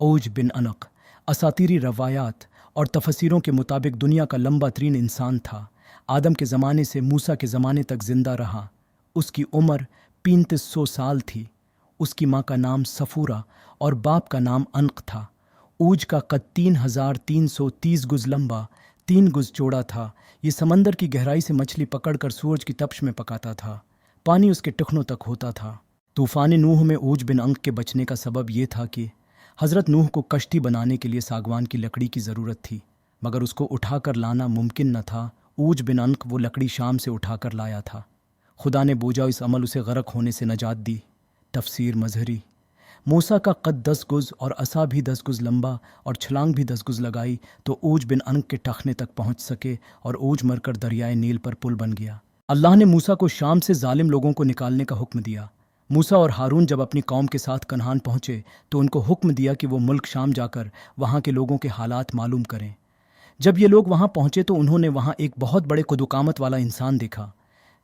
ओज बिन अनक असातीरी रवायात और तफसीरों के मुताबिक दुनिया का लंबा तरीन इंसान था। आदम के ज़माने से मूसा के ज़माने तक ज़िंदा रहा। उसकी उम्र 3500 साल थी। उसकी माँ का नाम सफूरा और बाप का नाम अनक था। ऊज का कद 3330 गुज लंबा, 3 गुज चौड़ा था। ये समंदर की गहराई से मछली पकड़कर सूरज की तपश में पकाता था। पानी उसके टखनों तक होता था। तूफ़ान नूह में ऊज बिन अनक के बचने का सबब यह था कि हज़रत नूह को कश्ती बनाने के लिए सागवान की लकड़ी की ज़रूरत थी, मगर उसको उठाकर लाना मुमकिन न था। ऊज बिन अनक वो लकड़ी शाम से उठाकर लाया था। खुदा ने बोझा इस अमल उसे गरक होने से नजात दी। तफसीर मजहरी। मूसा का कद 10 गुज और असा भी 10 गुज लंबा और छलांग भी 10 गुज लगाई तो ऊज बिन अनक के टखने तक पहुंच सके और ऊज मरकर दरियाए नील पर पुल बन गया। अल्लाह ने मूसा को शाम से जालिम लोगों को निकालने का हुक्म दिया। मूसा और हारून जब अपनी कौम के साथ कनान पहुंचे तो उनको हुक्म दिया कि वो मुल्क शाम जाकर वहाँ के लोगों के हालात मालूम करें। जब ये लोग वहाँ पहुंचे तो उन्होंने वहाँ एक बहुत बड़े कुदुकामत वाला इंसान देखा,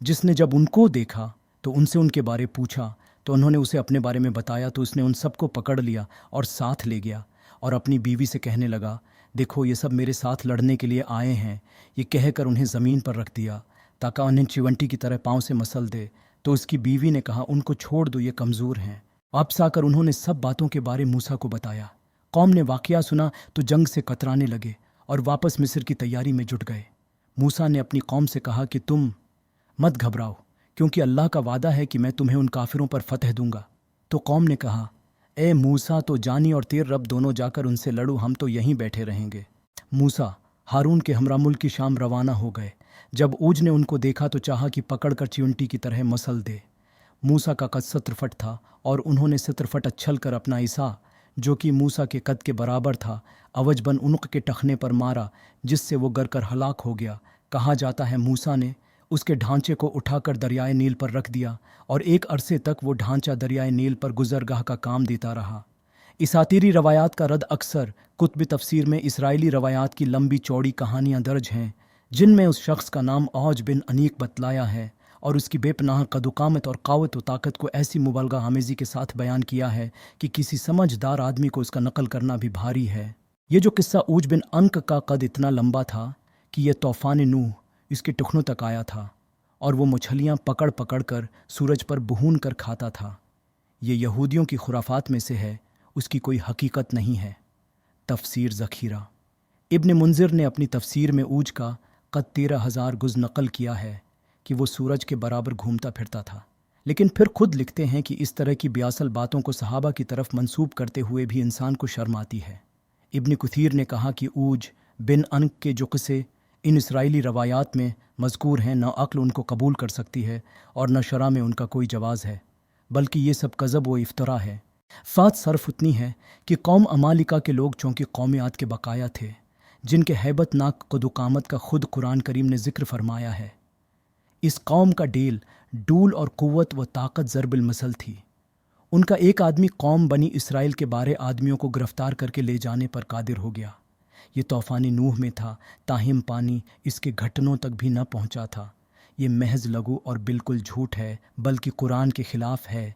जिसने जब उनको देखा तो उनसे उनके बारे पूछा तो उन्होंने उसे अपने बारे में बताया। तो उसने उन सबको पकड़ लिया और साथ ले गया और अपनी बीवी से कहने लगा, देखो ये सब मेरे साथ लड़ने के लिए आए हैं। ये कहकर उन्हें ज़मीन पर रख दिया ताकि उन्हें चिवंटी की तरह पाँव से मसल दे। तो उसकी बीवी ने कहा, उनको छोड़ दो, ये कमज़ोर हैं। वापस आकर उन्होंने सब बातों के बारे मूसा को बताया। कौम ने वाक़या सुना तो जंग से कतराने लगे और वापस मिस्र की तैयारी में जुट गए। मूसा ने अपनी कौम से कहा कि तुम मत घबराओ, क्योंकि अल्लाह का वादा है कि मैं तुम्हें उन काफिरों पर फतह दूंगा। तो कौम ने कहा, ए मूसा, तो जानी और तेर रब दोनों जाकर उनसे लड़ो, हम तो यहीं बैठे रहेंगे। मूसा हारून के हमरा मुल्क की शाम रवाना हो गए। जब ऊज ने उनको देखा तो चाहा कि पकड़कर चिंटी की तरह मसल दे। मूसा का कद 70 फट था और उन्होंने 70 फट अच्छल कर अपना ईसा, जो कि मूसा के कद के बराबर था, अवज बन उनक के टखने पर मारा, जिससे वो गर कर हलाक हो गया। कहा जाता है मूसा ने उसके ढांचे को उठाकर दरियाए नील पर रख दिया और एक अरसे तक वो ढांचा दरियाए नील पर गुजरगाह का काम देता रहा। इसातीरी रवायात का रद्द अक्सर कुतुब तफसीर में इसराइली रवायात की लंबी चौड़ी कहानियाँ दर्ज हैं, जिनमें उस शख्स का नाम औज बिन अनीक बतलाया है और उसकी बेपनाह कदुकामत और क़ावत व ताकत को ऐसी मुबालगा आमेज़ी के साथ बयान किया है कि किसी समझदार आदमी को इसका नकल करना भी भारी है। ये जो किस्सा ऊज बिन अनक का कद इतना लंबा था कि यह तूफ़ान नूह इसके टुकनों तक आया था और वो मछलियाँ पकड़ पकड़ कर सूरज पर भून कर खाता था। ये यहूदियों की खुराफात में से है, उसकी कोई हकीकत नहीं है। तफसीर ज़खीरा। इब्न मुंज़िर ने अपनी तफसीर में ऊज का कद 13,000 गुज नकल किया है कि वो सूरज के बराबर घूमता फिरता था, लेकिन फिर खुद लिखते हैं कि इस तरह की ब्यासल बातों को सहाबा की तरफ मंसूब करते हुए भी इंसान को शर्म आती है। इब्न कुथीर ने कहा कि ऊज बिन अनक के जो किस्से इन इसराइली रवायात में मज़कूर हैं, न अक्ल उनको कबूल कर सकती है और न शरा में उनका कोई जवाज़ है, बल्कि ये सब कज़ब व इफ्तरा है। फ़ात सर्फ उतनी है कि कौम अमालिका के लोग चूँकि कौमियात के बकाया थे, जिनके हैबतनाक कदुकामत का खुद कुरान करीम ने ज़िक्र फरमाया है। इस कौम का डेल डूल और क़ुव्वत व ताकत ज़रबिल मसल थी। उनका एक आदमी कौम बनी इसराइल के 12 आदमियों को गिरफ्तार करके ले जाने पर कादिर हो गया। ये तूफ़ान नूह में था, ताहिम पानी इसके घटनों तक भी न पहुंचा था। ये महज लघु और बिल्कुल झूठ है, बल्कि कुरान के ख़िलाफ़ है।